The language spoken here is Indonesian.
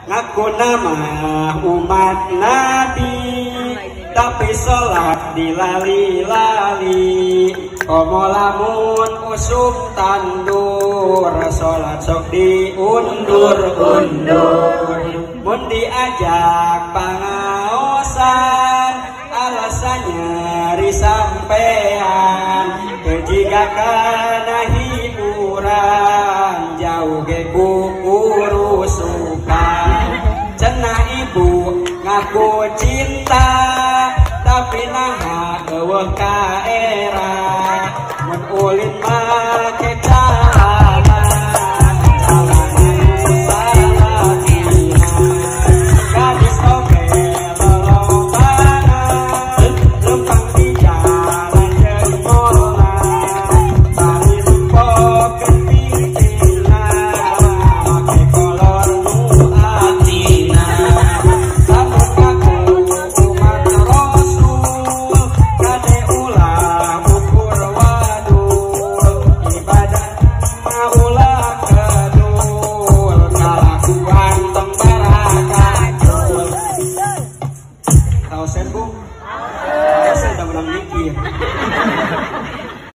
ngaku nama umat Nabi tapi sholat dilali-lali. Komo lamun usum tandur sholat sok diundur-undur. Mun diajak pangaosan alasannya risampean jika kana hiburan jauh ge ku urusukan. Cenah ibu ngaku cinta tapi naha eueuh ka era mun ulin make calana gadis oge lolobana lempang di jalan jeung mola bari rumpok ketingcina make kolor nu atina sabun ngaku umat rasul kade ulah ukur wadul ibadah maulah